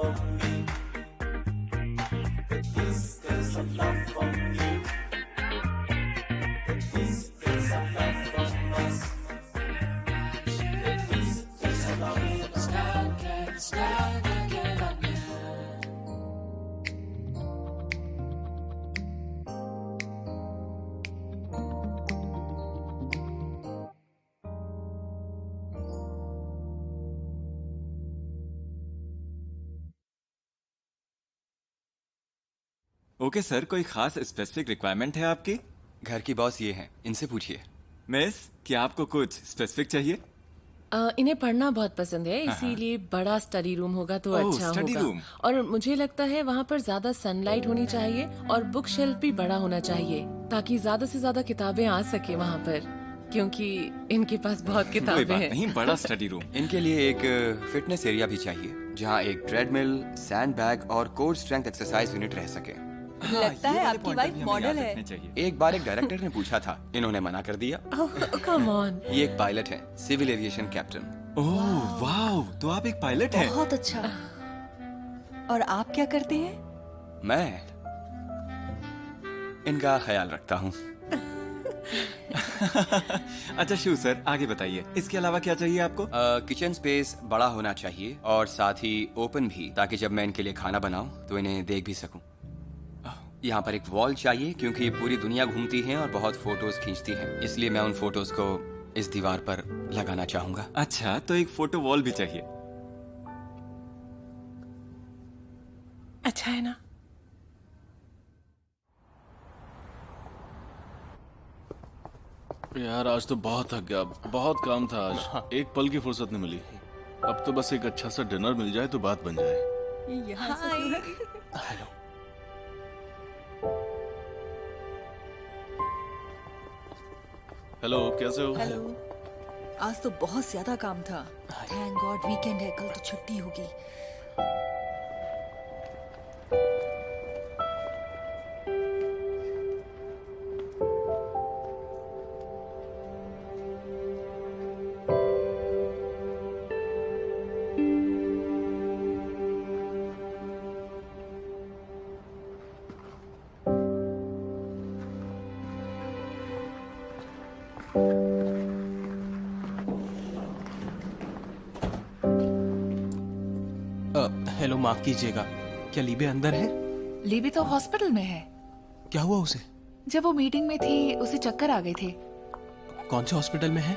for me. At least there's a love for you. At least there's a love from us. At least there's a love from us. Stand again on you. Okay sir, कोई खास specific requirement है आपकी? घर की boss ये हैं, इनसे पूछिए। मिस, क्या आपको कुछ स्पेसिफिक चाहिए? इन्हें पढ़ना बहुत पसंद है, इसीलिए बड़ा स्टडी रूम होगा तो अच्छा स्टडी होगा। रूम। और मुझे लगता है वहाँ पर ज्यादा सनलाइट होनी चाहिए और बुक शेल्फ भी बड़ा होना चाहिए ताकि ज्यादा से ज्यादा किताबें आ सके वहाँ पर, क्योंकि इनके पास बहुत कोई किताबें बात हैं। नहीं, बड़ा स्टडी रूम। इनके लिए एक फिटनेस एरिया भी चाहिए जहाँ एक ट्रेडमिल, सैंड बैग और कोर स्ट्रेंथ एक्सरसाइज यूनिट रह सके। लगता ये है वाले आपकी पॉइंट वाइफ भी हमें मॉडल याद है। रखने चाहिए। एक बार एक डायरेक्टर ने पूछा था, इन्होंने मना कर दिया। Come on. ये एक पायलट है, civil aviation captain. Oh wow, तो आप एक पायलट हैं? बहुत अच्छा। और आप क्या करते हैं? मैं इनका ख्याल रखता हूँ। अच्छा शिव सर, आगे बताइए, इसके अलावा क्या चाहिए आपको? किचन स्पेस बड़ा होना चाहिए और साथ ही ओपन भी, ताकि जब मैं इनके लिए खाना बनाऊं तो इन्हें देख भी सकूं। यहाँ पर एक वॉल चाहिए क्योंकि पूरी दुनिया घूमती हैं और बहुत फोटोज खींचती हैं, इसलिए मैं उन फोटोज को इस दीवार पर लगाना चाहूंगा। अच्छा, तो एक फोटो वॉल भी चाहिए। अच्छा है ना? यार आज तो बहुत थक गया, बहुत काम था आज, एक पल की फुर्सत नहीं मिली। अब तो बस एक अच्छा सा डिनर मिल जाए तो बात बन जाए। यहाँ से हेलो। हेलो, कैसे हो? हेलो। आज तो बहुत ज्यादा काम था। थैंक गॉड वीकेंड है, कल तो छुट्टी होगी। हेलो, माफ कीजिएगा, क्या लीबे अंदर है? लीबी तो हॉस्पिटल में है। क्या हुआ उसे? जब वो मीटिंग में थी उसे चक्कर आ गए थे। कौन से हॉस्पिटल में है?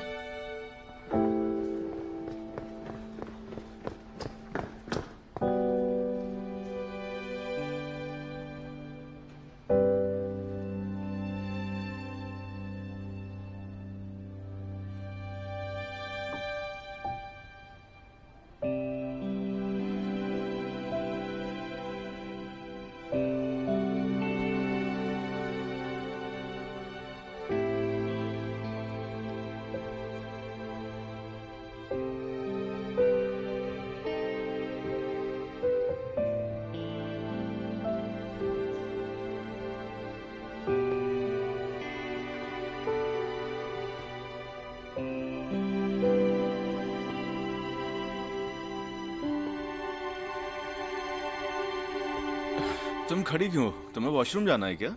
तुम खड़ी क्यों? तुम्हें वॉशरूम जाना है क्या?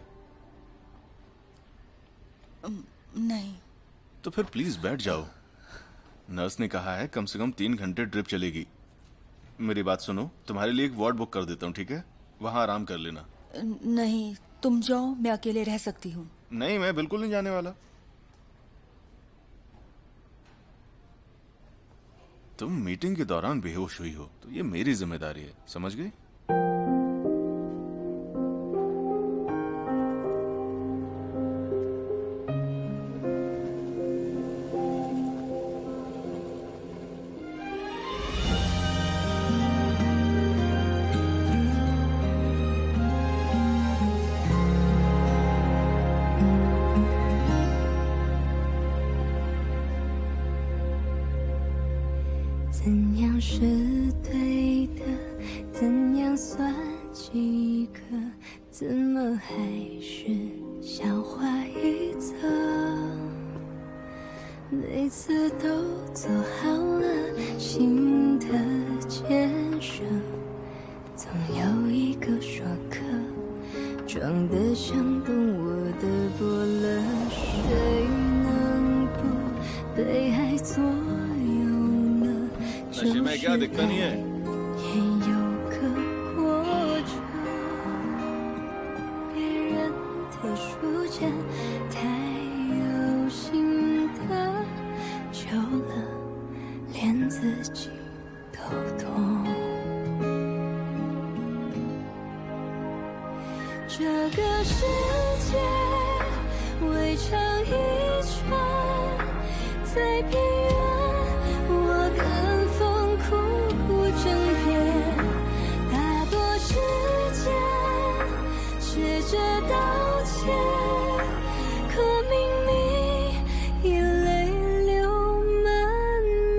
नहीं। तो फिर प्लीज बैठ जाओ। नर्स ने कहा है कम से कम 3 घंटे ड्रिप चलेगी। मेरी बात सुनो, तुम्हारे लिए एक वार्ड बुक कर देता हूँ, ठीक है? वहां आराम कर लेना। नहीं, तुम जाओ, मैं अकेले रह सकती हूँ। नहीं, मैं बिल्कुल नहीं जाने वाला। तुम मीटिंग के दौरान बेहोश हुई हो तो ये मेरी जिम्मेदारी है, समझ गई?怎样是对的？怎样算及格？怎么还是笑话一则？每次都做好了心的建设，装得像懂我的过了，谁能不被爱左右呢？ नशे में क्या दिक्कत नहीं है 也有个过程，别人的书签太有心得，久了连自己都懂。这个世界围成一圈，在边缘我跟风苦争辩，大多时间学着道歉，可明明已泪流满面。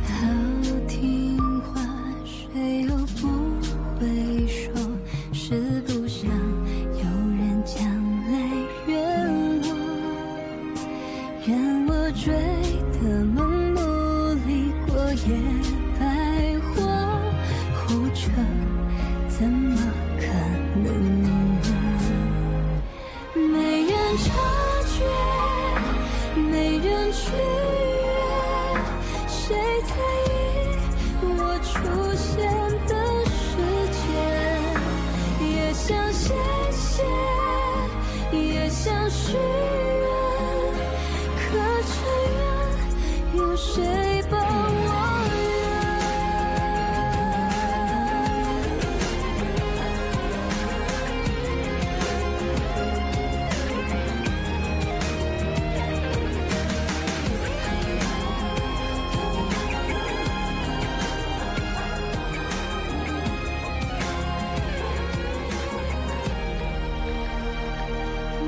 好听话，谁又不会说？是不想有人将来怨我，愿我追的梦努力过也白活，胡扯怎么可能呢？没人察觉，没人去约，谁在意我出现的时间？也想谢谢，也想许愿，可这愿有谁帮我圆？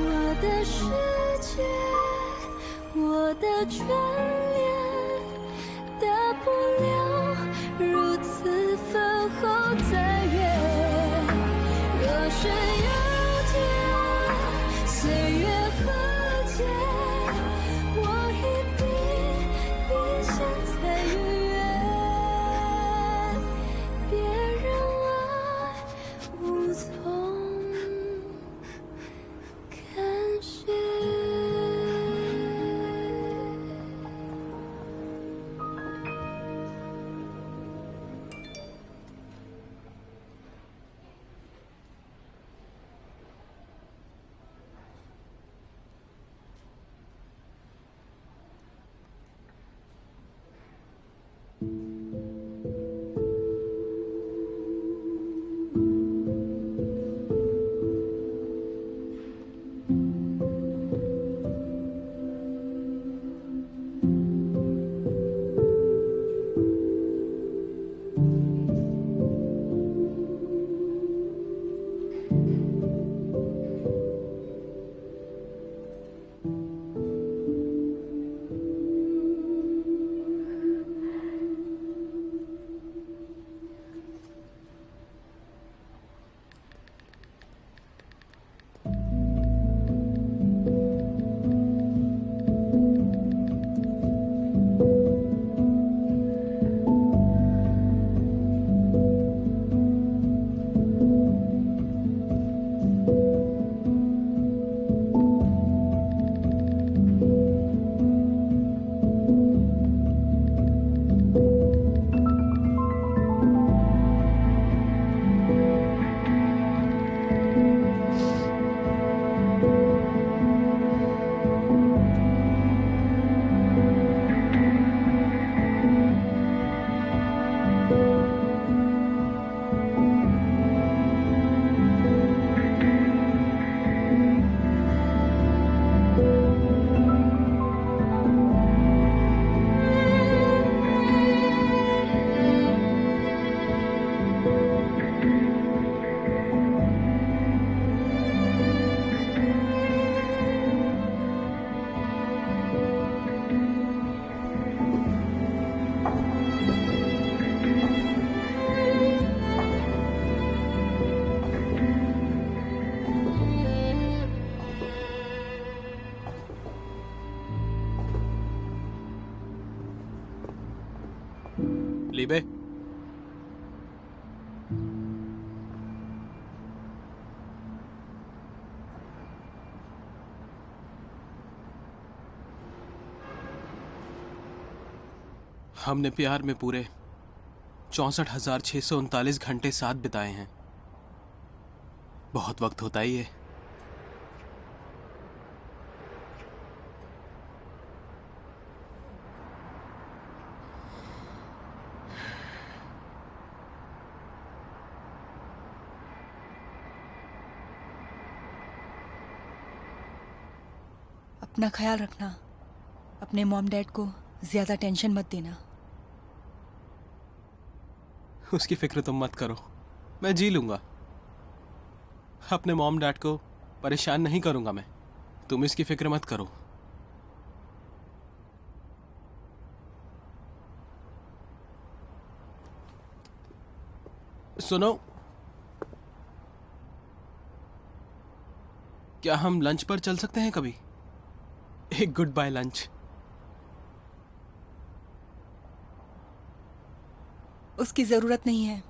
我的世界，我的眷恋，大不了如此分后再约。若是有天岁月和解，我一定比现在愉悦。别人爱无从感谢。लीबे, हमने प्यार में पूरे 64,639 घंटे साथ बिताए हैं। बहुत वक्त होता ही है। अपना ख्याल रखना, अपने मॉम डैड को ज्यादा टेंशन मत देना। उसकी फिक्र तुम मत करो, मैं जी लूंगा। अपने मॉम डैड को परेशान नहीं करूंगा मैं, तुम इसकी फिक्र मत करो। सुनो, क्या हम लंच पर चल सकते हैं कभी? एक गुड बाय लंच। उसकी जरूरत नहीं है।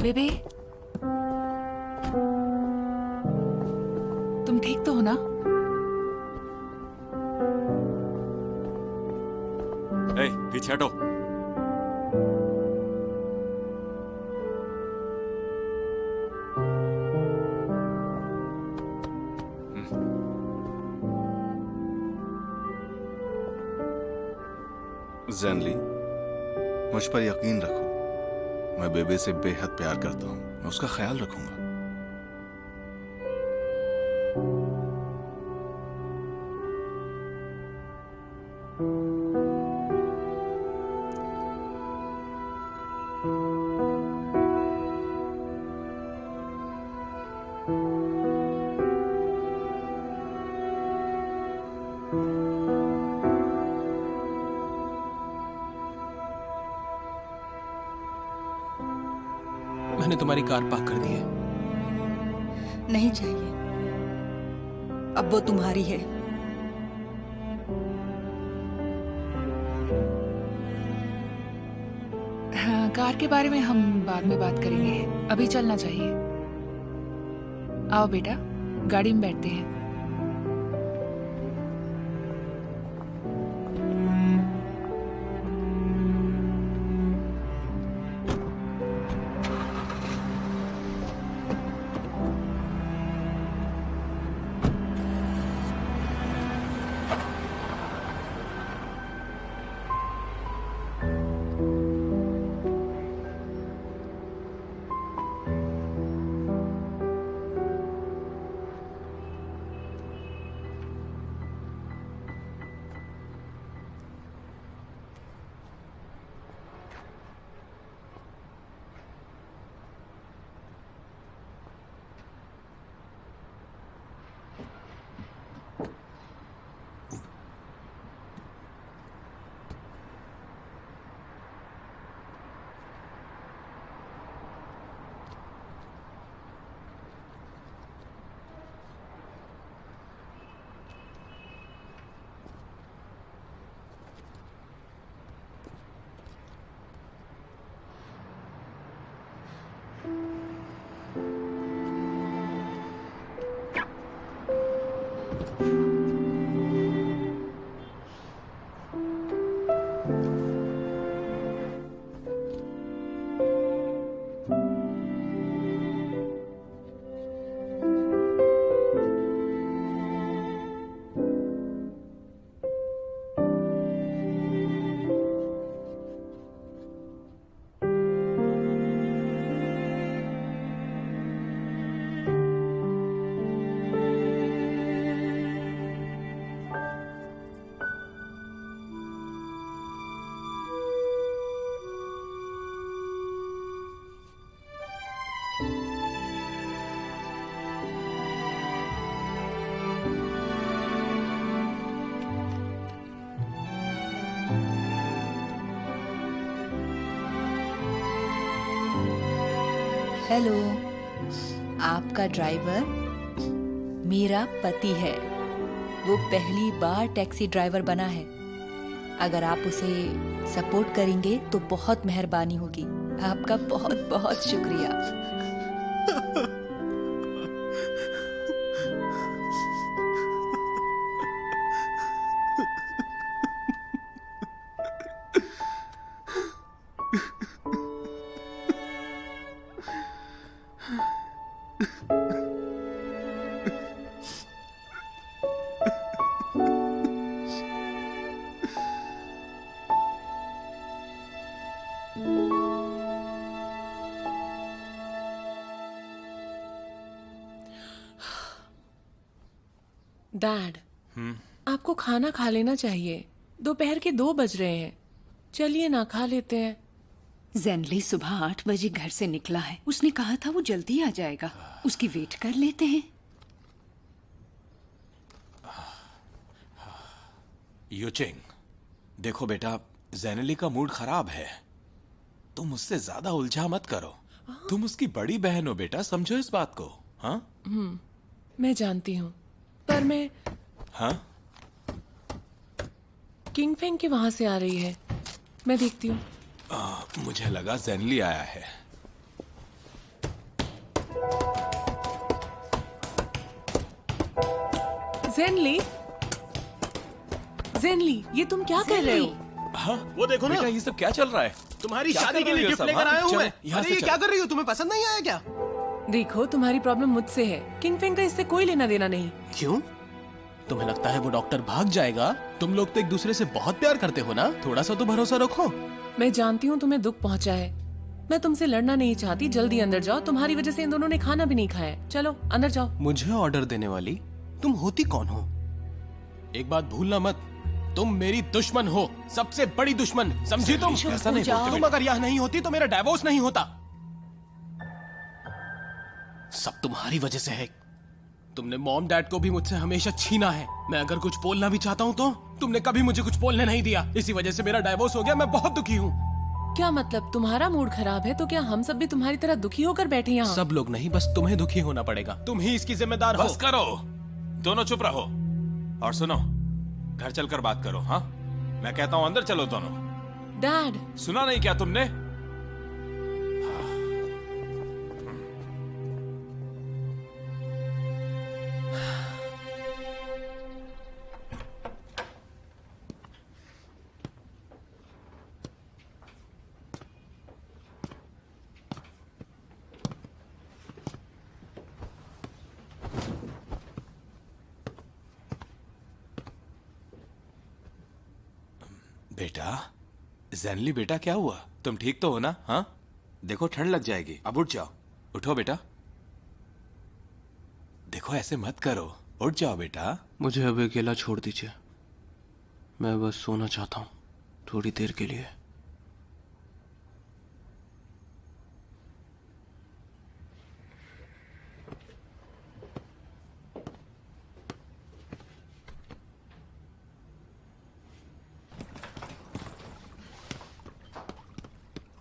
बेबी, तुम ठीक तो हो ना? ए, पीछे हटो। जैनली, मुझ पर यकीन रखो, मैं बेबे से बेहद प्यार करता हूँ। मैं उसका ख्याल रखूंगा। मैंने तुम्हारी कार पार्क कर दी है। नहीं चाहिए, अब वो तुम्हारी है। हाँ, कार के बारे में हम बाद में बात करेंगे, अभी चलना चाहिए। आओ बेटा, गाड़ी में बैठते हैं। हेलो, आपका ड्राइवर मेरा पति है। वो पहली बार टैक्सी ड्राइवर बना है। अगर आप उसे सपोर्ट करेंगे तो बहुत मेहरबानी होगी। आपका बहुत बहुत शुक्रिया। डैड, आपको खाना खा लेना चाहिए। दोपहर के 2 बज रहे हैं। चलिए ना, खा लेते हैं। जेनली सुबह 8 बजे घर से निकला है। उसने कहा था वो जल्दी आ जाएगा। उसकी वेट कर लेते हैं। यूचिंग, देखो बेटा, जेनली का मूड खराब है। तुम उससे ज्यादा उलझा मत करो। तुम उसकी बड़ी बहन हो बेटा, समझो इस बात को। हाँ मैं जानती हूँ, पर मैं हाँ किंग फेंग के वहां से आ रही है। मैं देखती हूँ। मुझे लगा जेनली आया है। जेनली, जेनली, ये तुम क्या कर रहे हो? हाँ वो देखो ना, बेटा, ये सब क्या चल रहा है? तुम्हारी क्या शादी कर के रही लिए हो गिफ्ट सब, लेकर हाँ? आया हूँ मैं। चलो, यहाँ अरे से ये चलो। क्या कर रही हो? तुम्हें पसंद नहीं आया क्या? देखो, तुम्हारी प्रॉब्लम मुझसे है। किंग फेंग का इससे कोई लेना देना नहीं। क्यों? तुम्हें लगता है वो डॉक्टर भाग जाएगा? तुम लोग तो एक दूसरे से बहुत प्यार करते हो ना। थोड़ा सा तो भरोसा रखो। मैं जानती हूँ तुम्हें दुख पहुँचा है। मैं तुमसे लड़ना नहीं चाहती। जल्दी अंदर जाओ। तुम्हारी वजह से इन दोनों ने खाना भी नहीं खाया। चलो अंदर जाओ। मुझे ऑर्डर देने वाली तुम होती कौन हो? एक बात भूलना मत, तुम मेरी दुश्मन हो, सबसे बड़ी दुश्मन। समझी तुम? ऐसा नहीं बोलते तुम अगर यहाँ नहीं होती तो मेरा डाइवोर्स नहीं होता। सब तुम्हारी वजह से है। तुमने मॉम डैड को भी मुझसे हमेशा छीना है। मैं अगर कुछ बोलना भी चाहता हूँ तो तुमने कभी मुझे कुछ बोलने नहीं दिया। इसी वजह से मेरा डाइवोर्स हो गया। मैं बहुत दुखी हूँ। क्या मतलब? तुम्हारा मूड खराब है तो क्या हम सब भी तुम्हारी तरह दुखी होकर बैठे यहाँ? सब लोग नहीं, बस तुम्हें दुखी होना पड़ेगा। तुम ही इसकी जिम्मेदार हो। बस करो, दोनों चुप रहो। और सुनो, घर चलकर बात करो। हाँ, मैं कहता हूँ अंदर चलो दोनों। डैड, सुना नहीं क्या तुमने? बेटा, जेनली बेटा, क्या हुआ? तुम ठीक तो हो ना? हाँ, देखो ठंड लग जाएगी। अब उठ जाओ। उठो बेटा। देखो ऐसे मत करो, उठ जाओ बेटा। मुझे अब अकेला छोड़ दीजिए। मैं बस सोना चाहता हूँ, थोड़ी देर के लिए।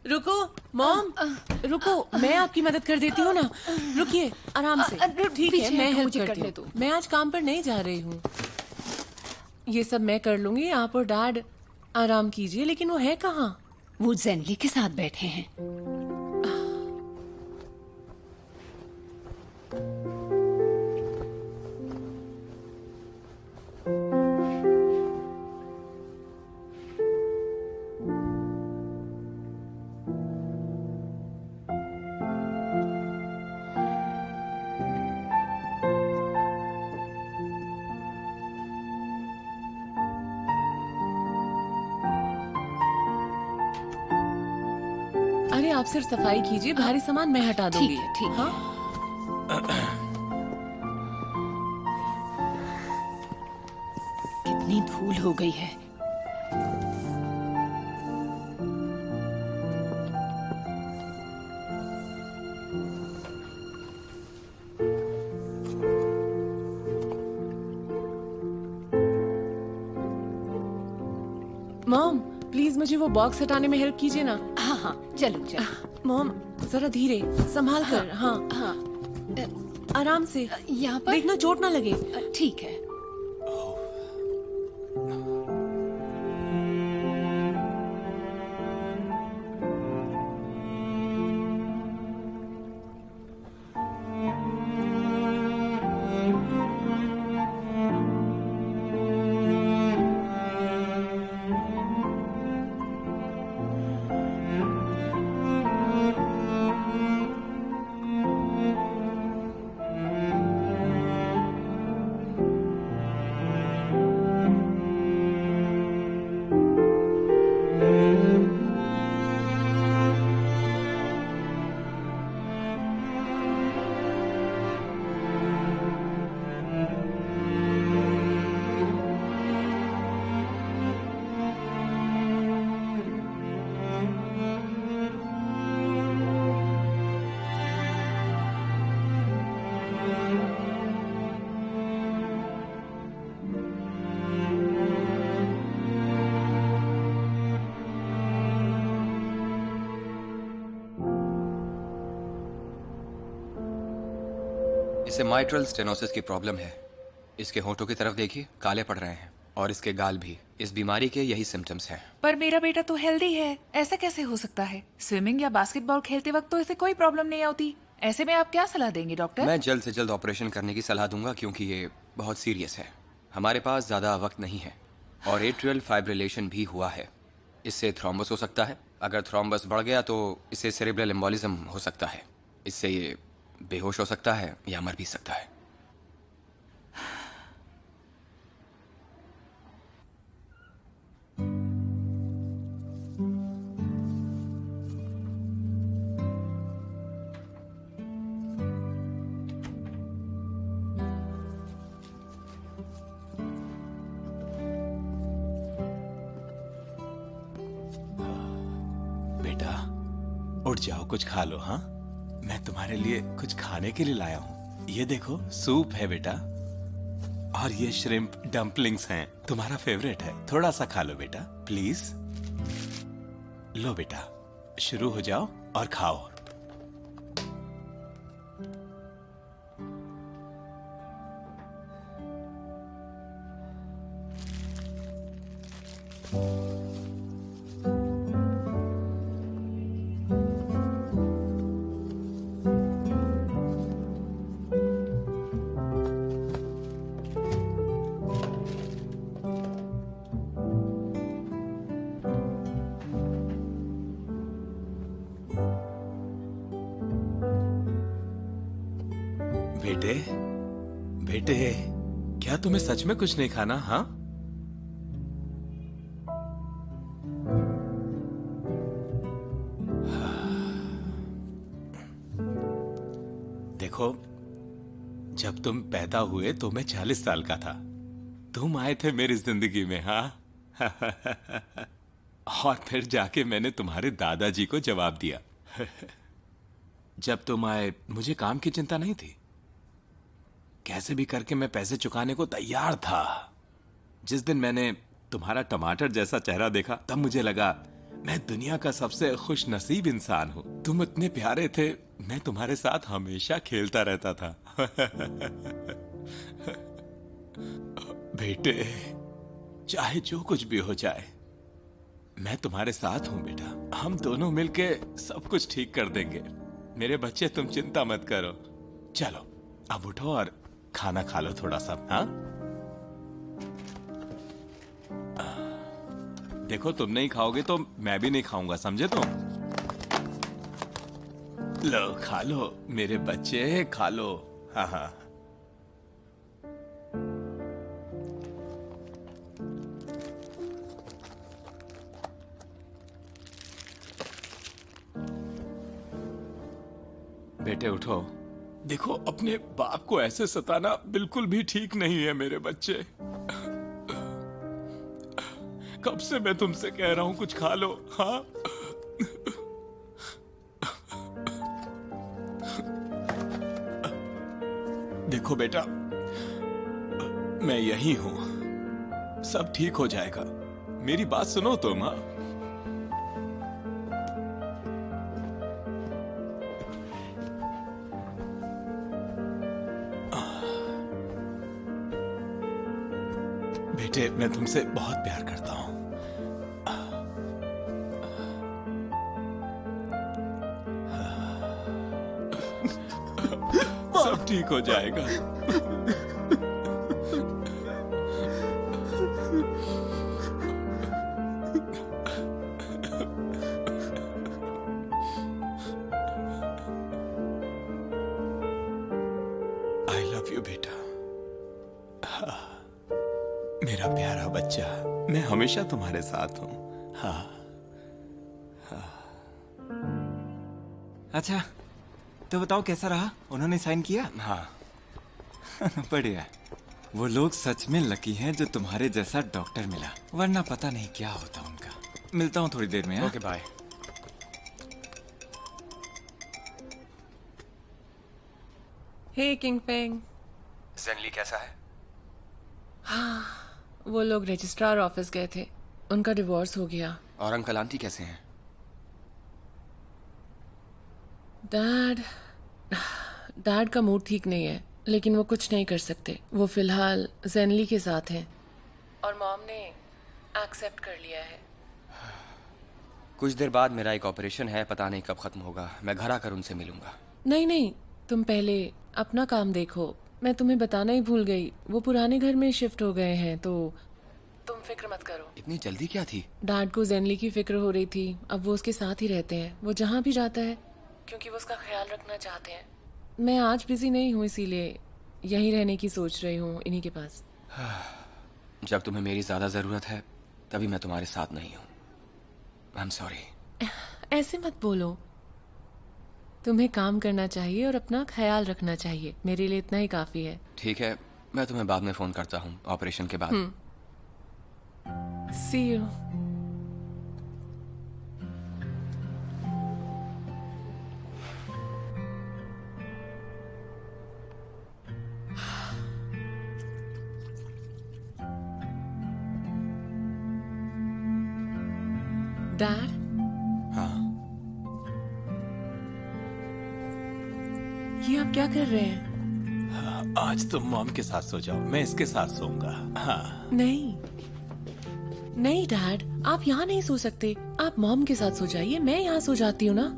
रुको मॉम, रुको, मैं आपकी मदद कर देती हूँ ना। रुकिए, आराम से। ठीक है, मैं हेल्प करती हूँ। मैं आज काम पर नहीं जा रही हूँ। ये सब मैं कर लूंगी। आप और डैड आराम कीजिए। लेकिन वो है कहाँ? वो जेनली के साथ बैठे हैं। अरे आप सिर्फ सफाई कीजिए, भारी सामान मैं हटा दूंगी। ठीक है, ठीक है। हाँ? कितनी धूल हो गई है। मॉम, प्लीज मुझे वो बॉक्स हटाने में हेल्प कीजिए ना। हाँ हाँ, चलो चलो। मॉम जरा धीरे संभाल कर। हाँ हाँ आराम से, यहाँ पर देखना चोट ना लगे। ठीक है। इसे माइट्रल स्टेनोसिस की प्रॉब्लम है। इसके होंठों की तरफ देखिए, काले पड़ रहे हैं, और इसके गाल भी। इस बीमारी के यही सिम्टम्स हैं। पर मेरा बेटा तो हेल्दी है, ऐसा कैसे हो सकता है? स्विमिंग या बास्केटबॉल खेलते वक्त तो इसे कोई प्रॉब्लम नहीं होती। ऐसे में आप क्या सलाह देंगे डॉक्टर? मैं जल्द से जल्द ऑपरेशन करने की सलाह दूंगा, क्योंकि ये बहुत सीरियस है। हमारे पास ज्यादा वक्त नहीं है, और एट्रियल फाइब्रिलेशन भी हुआ है। इससे थ्रोम्बस हो सकता है। अगर थ्रोम्बस बढ़ गया तो इससे सेरेब्रल एम्बोलिज्म हो सकता है। इससे ये बेहोश हो सकता है या मर भी सकता है। बेटा उठ जाओ, कुछ खा लो। हाँ, मैं तुम्हारे लिए कुछ खाने के लिए लाया हूँ। ये देखो सूप है बेटा, और ये श्रिम्प डम्पलिंग्स हैं, तुम्हारा फेवरेट है। थोड़ा सा खा लो बेटा प्लीज। लो बेटा, शुरू हो जाओ और खाओ। बेटे बेटे, क्या तुम्हें सच में कुछ नहीं खाना? हाँ, देखो जब तुम पैदा हुए तो मैं 40 साल का था। तुम आए थे मेरी जिंदगी में। हाँ और फिर जाके मैंने तुम्हारे दादाजी को जवाब दिया। जब तुम आए मुझे काम की चिंता नहीं थी। कैसे भी करके मैं पैसे चुकाने को तैयार था। जिस दिन मैंने तुम्हारा टमाटर जैसा चेहरा देखा, तब मुझे लगा मैं दुनिया का सबसे खुश नसीब इंसान हूं। तुम इतने प्यारे थे, मैं तुम्हारे साथ हमेशा खेलता रहता था। बेटे, चाहे जो कुछ भी हो जाए, मैं तुम्हारे साथ हूं बेटा। हम दोनों मिलके सब कुछ ठीक कर देंगे। मेरे बच्चे, तुम चिंता मत करो। चलो अब उठो और खाना खा लो थोड़ा सा। हाँ, देखो तुम नहीं खाओगे तो मैं भी नहीं खाऊंगा, समझे तुम? लो खा लो मेरे बच्चे, खा लो। हाँ हाँ, बेटे उठो। देखो अपने बाप को ऐसे सताना बिल्कुल भी ठीक नहीं है मेरे बच्चे। कब से मैं तुमसे कह रहा हूं कुछ खा लो। हाँ, देखो बेटा, मैं यही हूं, सब ठीक हो जाएगा। मेरी बात सुनो तुम। हाँ, बच्चे, मैं तुमसे बहुत प्यार करता हूँ। सब ठीक हो जाएगा। आई लव यू बेटा। मेरा प्यारा बच्चा, मैं हमेशा तुम्हारे साथ हूँ। हाँ। अच्छा, तो बताओ कैसा रहा? उन्होंने साइन किया? हाँ। बढ़िया। वो लोग सच में लकी हैं जो तुम्हारे जैसा डॉक्टर मिला, वरना पता नहीं क्या होता उनका। मिलता हूँ थोड़ी देर में। Okay, bye. हे किंग फेंग। जेनली कैसा है? हाँ, वो लोग रजिस्ट्रार ऑफिस गए थे, उनका डिवोर्स हो गया। और अंकल आंटी कैसे हैं? डैड का मूड ठीक नहीं है, लेकिन वो कुछ नहीं कर सकते। वो फिलहाल जेनली के साथ हैं और मॉम ने एक्सेप्ट कर लिया है। कुछ देर बाद मेरा एक ऑपरेशन है, पता नहीं कब खत्म होगा। मैं घर आकर उनसे मिलूंगा। नहीं, तुम पहले अपना काम देखो। मैं तुम्हें बताना ही भूल गई, वो पुराने घर में शिफ्ट हो गए हैं, तो तुम फिक्र मत करो। इतनी जल्दी क्या थी? डैड को जेनली की फिक्र हो रही थी। अब वो उसके साथ ही रहते हैं, वो जहाँ भी जाता है, क्योंकि वो उसका ख्याल रखना चाहते हैं। मैं आज बिजी नहीं हूँ, इसीलिए यहीं रहने की सोच रही हूँ, इन्हीं के पास। जब तुम्हें मेरी ज्यादा जरूरत है तभी मैं तुम्हारे साथ नहीं हूँ। I am sorry. ऐसे मत बोलो। तुम्हें काम करना चाहिए और अपना ख्याल रखना चाहिए। मेरे लिए इतना ही काफी है। ठीक है, मैं तुम्हें बाद में फोन करता हूँ ऑपरेशन के बाद। See you. डैड? हाँ। ये आप क्या कर रहे हैं? आज तुम मॉम के साथ सो जाओ, मैं इसके साथ सोऊंगा। हाँ। नहीं डैड, आप यहाँ नहीं सो सकते। आप मॉम के साथ सो जाइए, मैं यहाँ सो जाती हूँ ना।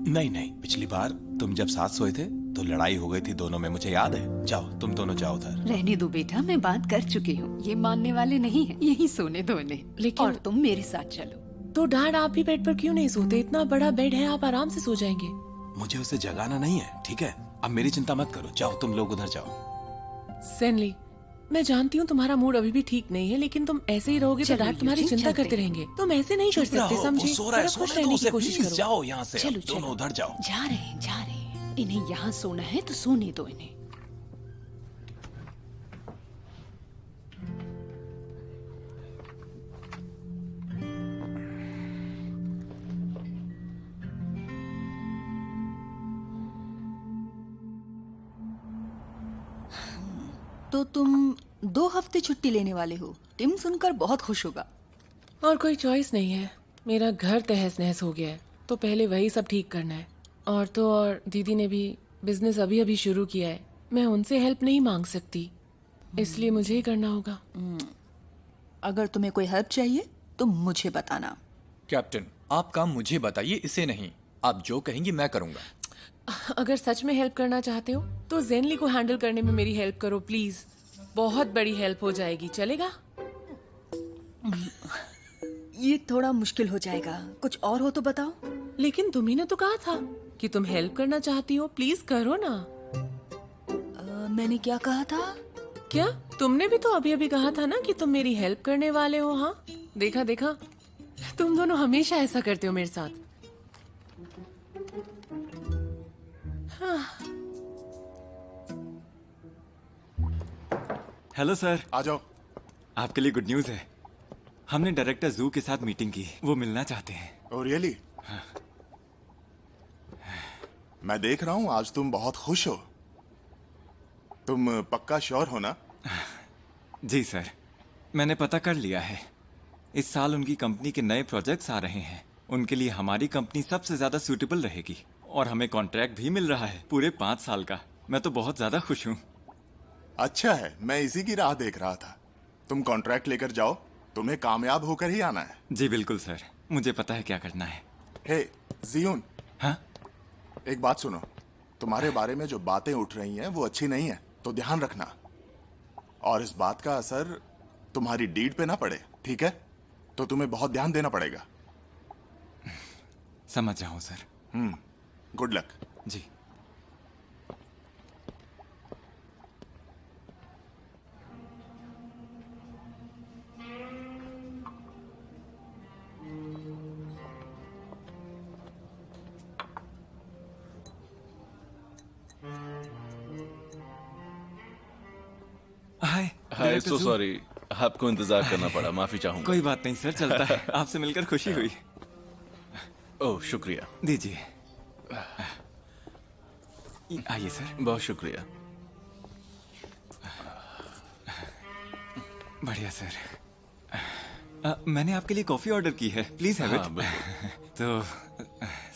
नहीं, पिछली बार तुम जब साथ सोए थे तो लड़ाई हो गई थी दोनों में, मुझे याद है। जाओ, तुम दोनों जाओ उधर। रहने दो बेटा, मैं बात कर चुकी हूँ, ये मानने वाले नहीं है, यही सोने दो इन्हें। लेकिन और तुम मेरे साथ चलो। तो डैड, आप भी बेड पर क्यों नहीं सोते? इतना बड़ा बेड है, आप आराम से सो जाएंगे। मुझे उसे जगाना नहीं है, ठीक है? अब मेरी चिंता मत करो, जाओ तुम लोग उधर जाओ। सेनली, मैं जानती हूँ तुम्हारा मूड अभी भी ठीक नहीं है, लेकिन तुम ऐसे ही रहोगे तो डैड तुम्हारी चिंता करते रहेंगे। तुम ऐसे नहीं कर सकते, समझे? थोड़ा खुश रहने की कोशिश करो। जाओ यहाँ से, चलो, दोनों उधर जाओ। जा रहे हैं। इन्हें यहाँ सोना है तो सोने दो इन्हें। तो तुम 2 हफ्ते छुट्टी लेने वाले हो। टिम सुनकर बहुत खुश होगा। और कोई चॉइस नहीं है, मेरा घर तहस नहस हो गया है, तो पहले वही सब ठीक करना है। और तो और दीदी ने भी बिजनेस अभी अभी शुरू किया है, मैं उनसे हेल्प नहीं मांग सकती, इसलिए मुझे ही करना होगा। अगर तुम्हें कोई हेल्प चाहिए तो मुझे बताना। कैप्टन, आप काम मुझे बताइए, इसे नहीं। आप जो कहेंगी मैं करूंगा। अगर सच में हेल्प करना चाहते हो तो जेनली को हैंडल करने में मेरी हेल्प करो प्लीज। बहुत बड़ी हेल्प हो जाएगी, चलेगा? ये थोड़ा मुश्किल हो जाएगा, कुछ और हो तो बताओ। लेकिन तुम्ही ने तो कहा था कि तुम हेल्प करना चाहती हो, प्लीज करो ना। मैंने क्या कहा था? क्या? तुमने भी तो अभी अभी कहा था ना कि तुम मेरी हेल्प करने वाले हो। हाँ, देखा देखा, तुम दोनों हमेशा ऐसा करते हो मेरे साथ। Hello sir. आ जाओ। आपके लिए गुड न्यूज है, हमने डायरेक्टर जू के साथ मीटिंग की, वो मिलना चाहते हैं। Oh really? मैं देख रहा हूँ आज तुम बहुत खुश हो। तुम पक्का श्योर हो ना? जी सर, मैंने पता कर लिया है। इस साल उनकी कंपनी के नए प्रोजेक्ट्स आ रहे हैं, उनके लिए हमारी कंपनी सबसे ज्यादा सूटेबल रहेगी और हमें कॉन्ट्रैक्ट भी मिल रहा है पूरे 5 साल का। मैं तो बहुत ज्यादा खुश हूँ। अच्छा है, मैं इसी की राह देख रहा था। तुम कॉन्ट्रैक्ट लेकर जाओ, तुम्हें कामयाब होकर ही आना है। जी बिल्कुल सर, मुझे पता है क्या करना है। हे जियून, हाँ? एक बात सुनो, तुम्हारे बारे में जो बातें उठ रही हैं वो अच्छी नहीं है, तो ध्यान रखना और इस बात का असर तुम्हारी डीड पे ना पड़े, ठीक है? तो तुम्हें बहुत ध्यान देना पड़ेगा। समझ रहा हूँ सर। Good luck. जी। हाय हाय, सो सॉरी, आपको इंतजार करना पड़ा, माफी चाहूंगा। कोई बात नहीं सर, चलता है। आपसे मिलकर खुशी हुई। ओह शुक्रिया। दीजिए। आइए सर। बहुत शुक्रिया। बढ़िया सर। मैंने आपके लिए कॉफी ऑर्डर की है, प्लीज हैव इट। तो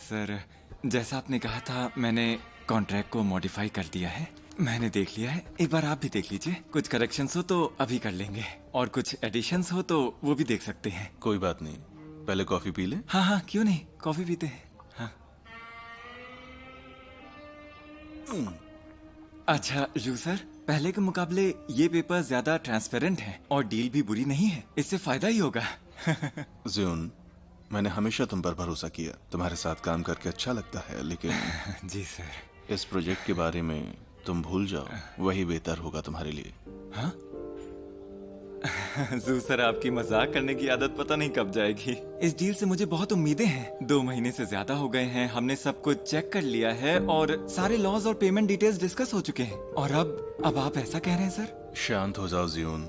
सर, जैसा आपने कहा था, मैंने कॉन्ट्रैक्ट को मॉडिफाई कर दिया है। मैंने देख लिया है, एक बार आप भी देख लीजिए। कुछ करेक्शंस हो तो अभी कर लेंगे, और कुछ एडिशंस हो तो वो भी देख सकते हैं। कोई बात नहीं, पहले कॉफी पी ले। हाँ हाँ, क्यों नहीं, कॉफी पीते हैं। हाँ। अच्छा यू सर, पहले के मुकाबले ये पेपर ज्यादा ट्रांसपेरेंट है और डील भी बुरी नहीं है, इससे फायदा ही होगा। ज़ियोन, मैंने हमेशा तुम पर भरोसा किया, तुम्हारे साथ काम करके अच्छा लगता है, लेकिन जी सर। इस प्रोजेक्ट के बारे में तुम भूल जाओ, वही बेहतर होगा तुम्हारे लिए। हाँ? जू सर, आपकी मजाक करने की आदत पता नहीं कब जाएगी। इस डील से मुझे बहुत उम्मीदें हैं। 2 महीने से ज्यादा हो गए हैं, हमने सब कुछ चेक कर लिया है और सारे लॉज और पेमेंट डिटेल्स डिस्कस हो चुके हैं। और अब आप ऐसा कह रहे हैं सर? शांत हो जाओ ज़ियोन,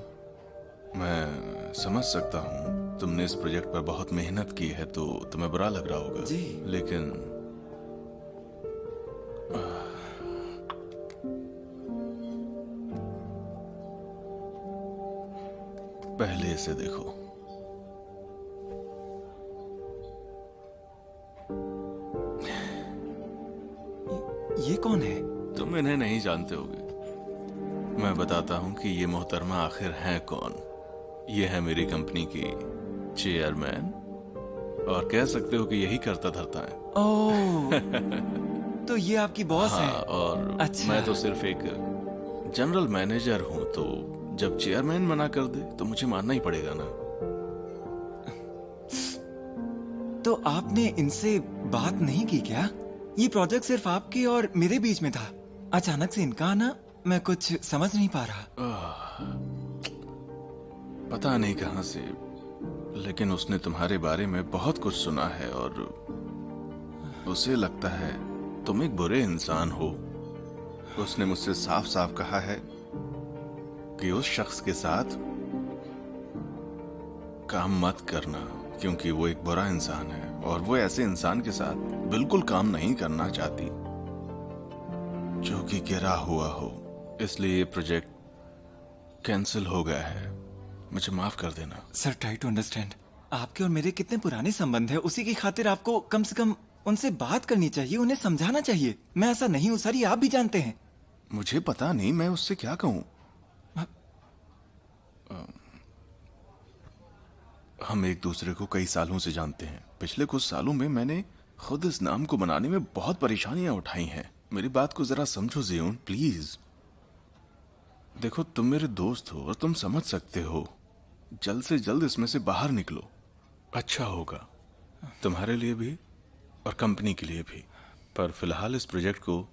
मैं समझ सकता हूँ तुमने इस प्रोजेक्ट पर बहुत मेहनत की है, तो तुम्हें बुरा लग रहा होगा जी, लेकिन पहले इसे देखो। ये कौन है? तुम इन्हें नहीं जानते होगे, मैं बताता हूँ कि ये मोहतरमा आखिर हैं कौन। ये है मेरी कंपनी की चेयरमैन, और कह सकते हो कि यही करता धरता है। ओह, तो ये आपकी बॉस हाँ, है? और अच्छा। मैं तो सिर्फ एक जनरल मैनेजर हूँ, तो जब चेयरमैन मना कर दे तो मुझे मानना ही पड़ेगा ना। तो आपने इनसे बात नहीं की क्या? ये प्रोजेक्ट सिर्फ आपके और मेरे बीच में था, अचानक से इनका आना, मैं कुछ समझ नहीं पा रहा। पता नहीं कहां से, लेकिन उसने तुम्हारे बारे में बहुत कुछ सुना है और उसे लगता है तुम एक बुरे इंसान हो। उसने मुझसे साफ साफ कहा है कि उस शख्स के साथ काम मत करना, क्योंकि वो एक बुरा इंसान है और वो ऐसे इंसान के साथ बिल्कुल काम नहीं करना चाहती जो कि गिरा हुआ हो। इसलिए ये प्रोजेक्ट कैंसिल हो गया है, मुझे माफ कर देना। सर, ट्राई टू अंडरस्टैंड, आपके और मेरे कितने पुराने संबंध है, उसी की खातिर आपको कम से कम उनसे बात करनी चाहिए, उन्हें समझाना चाहिए। मैं ऐसा नहीं हूँ सर, ये आप भी जानते हैं। मुझे पता नहीं मैं उससे क्या कहूं। हम एक दूसरे को कई सालों से जानते हैं। पिछले कुछ सालों में मैंने खुद इस नाम को बनाने में बहुत परेशानियां उठाई हैं। मेरी बात को जरा समझो ज़ियोन, प्लीज। देखो, तुम मेरे दोस्त हो और तुम समझ सकते हो। जल्द से जल्द इसमें से बाहर निकलो, अच्छा होगा तुम्हारे लिए भी और कंपनी के लिए भी। पर फिलहाल इस प्रोजेक्ट को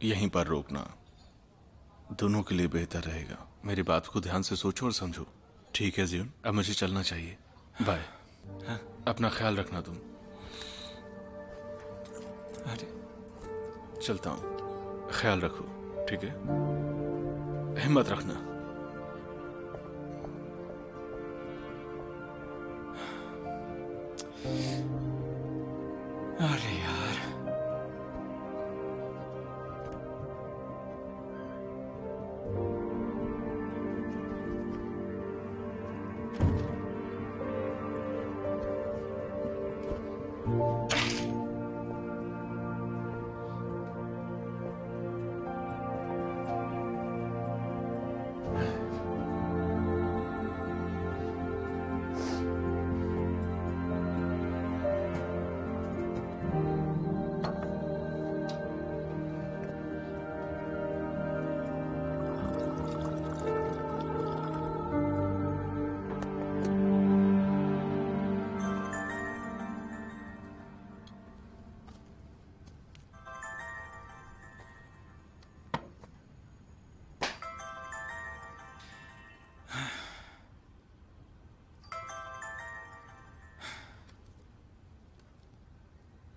यहीं पर रोकना दोनों के लिए बेहतर रहेगा। मेरी बात को ध्यान से सोचो और समझो, ठीक है ज़ियोन? अब मुझे चलना चाहिए, बाय। हाँ? अपना ख्याल रखना तुम। अरे चलता हूँ, ख्याल रखो, ठीक है? हिम्मत रखना। अरे यार,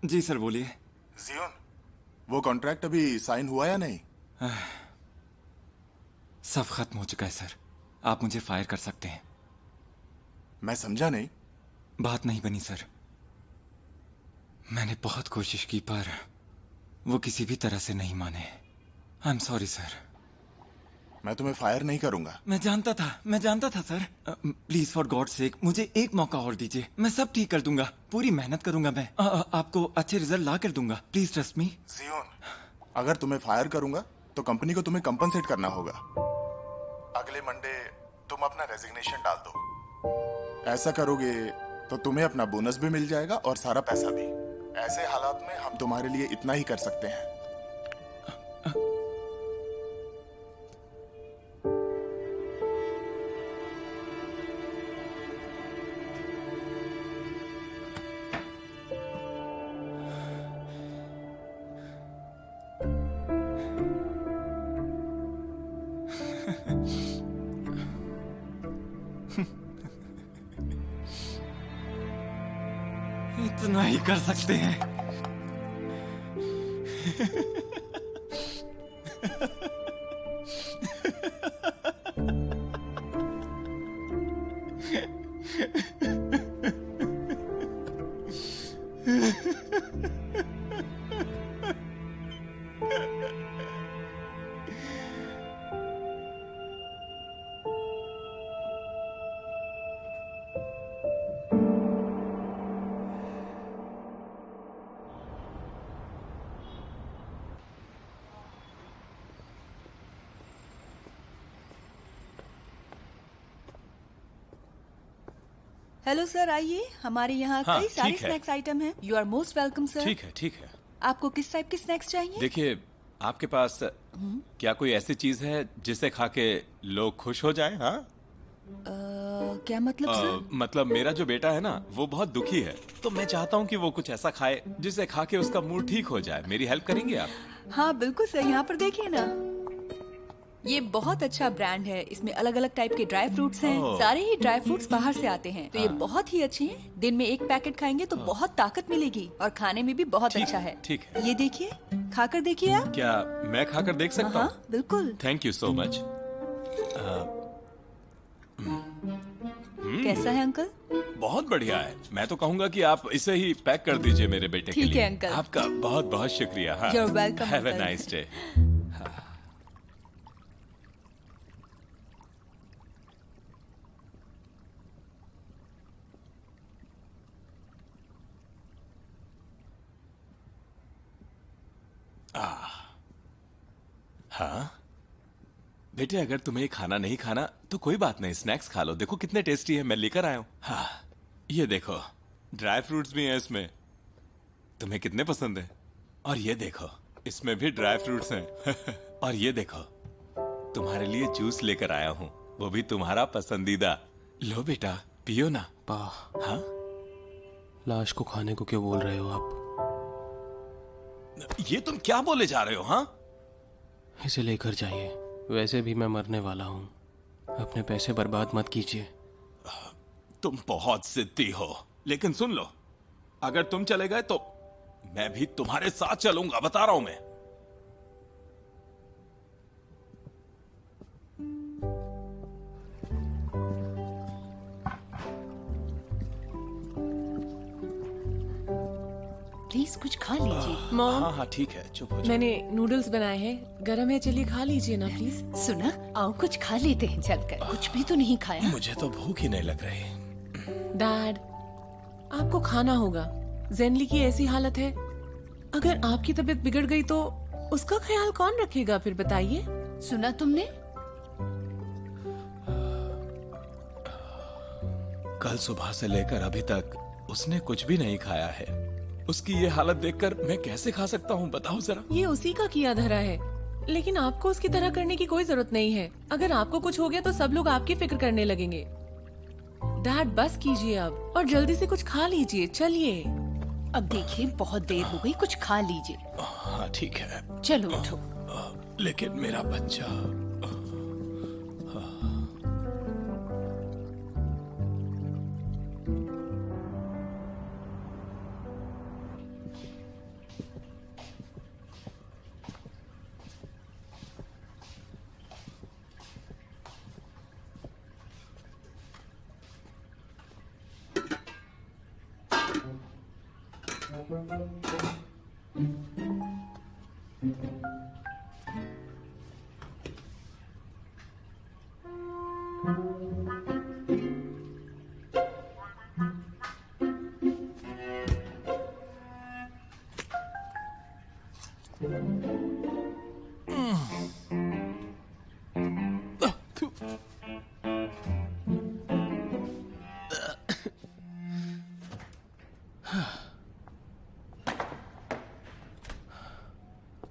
जी सर, बोलिए। जियोन, वो कॉन्ट्रैक्ट अभी साइन हुआ या नहीं? सब खत्म हो चुका है सर। आप मुझे फायर कर सकते हैं। मैं समझा नहीं। बात नहीं बनी सर। मैंने बहुत कोशिश की पर वो किसी भी तरह से नहीं माने। I am sorry sir. मैं तुम्हें फायर नहीं करूंगा। मैं जानता था sir. Please for God sake मुझे एक मौका और दीजिए। मैं सब ठीक कर दूंगा, पूरी मेहनत करूंगा। मैं आपको अच्छे रिजल्ट ला कर दूंगा। Please trust me. जियोन, अगर तुम्हें फायर करूंगा तो कंपनी को तुम्हें कंपनसेट करना होगा। अगले मंडे तुम अपना रेजिग्नेशन डाल दो। ऐसा करोगे तो तुम्हें अपना बोनस भी मिल जाएगा और सारा पैसा भी। ऐसे हालात में हम तुम्हारे लिए इतना ही कर सकते हैं। इतना ही कर सकते हैं। हेलो सर, आइए। हमारे यहाँ हाँ, कई सारे ठीक है। स्नैक्स आइटम हैं। You are most welcome sir. ठीक है, ठीक है। आपको किस टाइप के स्नैक्स चाहिए? देखिए, आपके पास क्या कोई ऐसी चीज है जिसे खा के लोग खुश हो जाएं? हाँ? क्या मतलब सर? मतलब मेरा जो बेटा है ना, वो बहुत दुखी है, तो मैं चाहता हूँ कि वो कुछ ऐसा खाए जिसे खा के उसका मूड ठीक हो जाए। मेरी हेल्प करेंगे आप? हाँ बिल्कुल सर, यहाँ पर देखिए ना, ये बहुत अच्छा ब्रांड है। इसमें अलग अलग टाइप के ड्राई फ्रूट्स हैं। ओह। सारे ही ड्राई फ्रूट्स बाहर से आते हैं, तो ये हाँ। बहुत ही अच्छे हैं। दिन में एक पैकेट खाएंगे तो बहुत ताकत मिलेगी और खाने में भी बहुत ठीक अच्छा है, है। ठीक है। ये देखिए, खाकर देखिए आप। क्या मैं खाकर देख सकता हाँ, हूँ? बिल्कुल। Thank you so much. कैसा है अंकल? बहुत बढ़िया है। मैं तो कहूँगा कि आप इसे ही पैक कर दीजिए मेरे बेटे के ठीक लिए। है, अंकल। आपका बहुत बहुत शुक्रिया। हाँ। You're welcome, have a uncle. Nice day. हाँ बेटे, अगर तुम्हें खाना नहीं खाना तो कोई बात नहीं, स्नैक्स खा लो। देखो कितने टेस्टी है, मैं लेकर आया हूँ। हाँ, ये देखो, ड्राई फ्रूट्स भी हैं इसमें। तुम्हें कितने पसंद है? और ये देखो, इसमें भी ड्राई फ्रूट्स हैं। और ये देखो, तुम्हारे लिए जूस लेकर आया हूँ, वो भी तुम्हारा पसंदीदा। लो बेटा, पियो ना। हाँ? लाश को खाने को क्यों बोल रहे हो आप? ये तुम क्या बोले जा रहे हो? हाँ, इसे लेकर जाइए। वैसे भी मैं मरने वाला हूँ। अपने पैसे बर्बाद मत कीजिए। तुम बहुत जिद्दी हो, लेकिन सुन लो, अगर तुम चले गए तो मैं भी तुम्हारे साथ चलूंगा, बता रहा हूं मैं। प्लीज कुछ खा लीजिए। मॉम, हाँ हाँ ठीक है, चुप हो जाओ। मैंने नूडल्स बनाए हैं, गरम है, चलिए खा लीजिए ना प्लीज। सुना, आओ कुछ खा लेते हैं चलकर। कुछ भी तो नहीं खाया। मुझे तो भूख ही नहीं लग रही। डैड, आपको खाना होगा। जेनली की ऐसी हालत है, अगर आपकी तबीयत बिगड़ गई तो उसका ख्याल कौन रखेगा फिर, बताइए। सुना तुमने? कल सुबह से लेकर अभी तक उसने कुछ भी नहीं खाया है। उसकी ये हालत देखकर मैं कैसे खा सकता हूँ, बताओ जरा। ये उसी का किया धरा है, लेकिन आपको उसकी तरह करने की कोई जरूरत नहीं है। अगर आपको कुछ हो गया तो सब लोग आपकी फिक्र करने लगेंगे। डैड बस कीजिए अब और जल्दी से कुछ खा लीजिए, चलिए। अब देखिए, बहुत देर हो गई, कुछ खा लीजिए। हाँ ठीक है, चलो उठो। लेकिन मेरा बच्चा।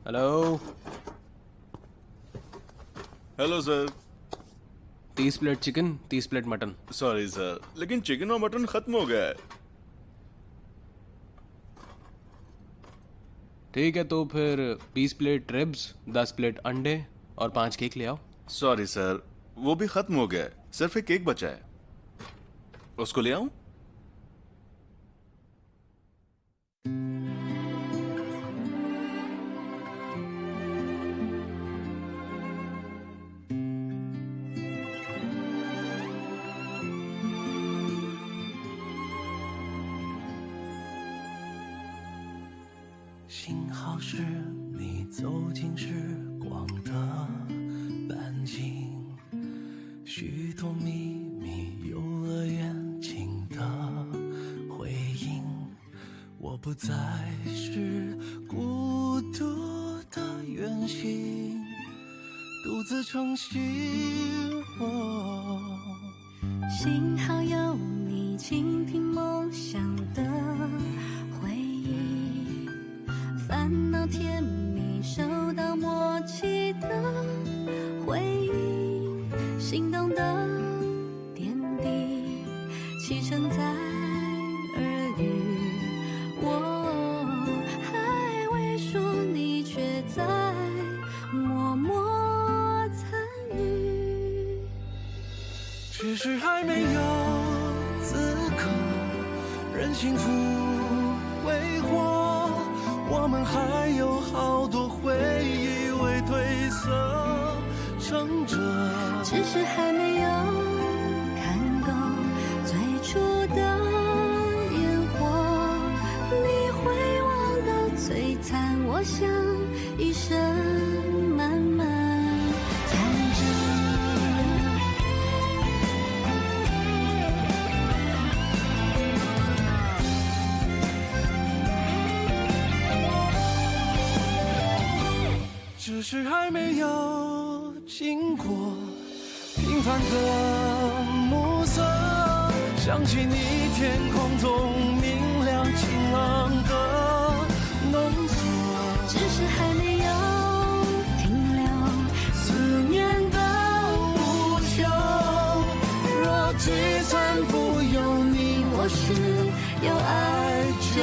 Hello. Hello sir. 30 plate chicken, 30 plate mutton. Sorry sir, लेकिन चिकन और मटन खत्म हो गया है। ठीक है, तो फिर 20 प्लेट रिब्स, 10 प्लेट अंडे और 5 केक ले आओ। सॉरी सर, वो भी खत्म हो गया है। सिर्फ एक केक बचा है, उसको ले आऊं?幸好是你走进时光的半径，许多秘密游乐园情的回应。我不再是孤独的远行，独自撑起我。幸好有你倾听梦想的回忆，烦恼甜蜜收到默契的回应，心动的点滴启程在耳语，我还未说，你却在默默参与，只是还没有资格任幸福挥霍，我们还有好多回忆未褪色撑着，只是还没有看够最初的烟火，你会忘的璀璨，我想一生慢慢藏着。只是还没有经过平凡的暮色，想起你天空中明亮晴朗的浓缩，只是还没有停留思念的无休，若聚散不由你我是，有爱就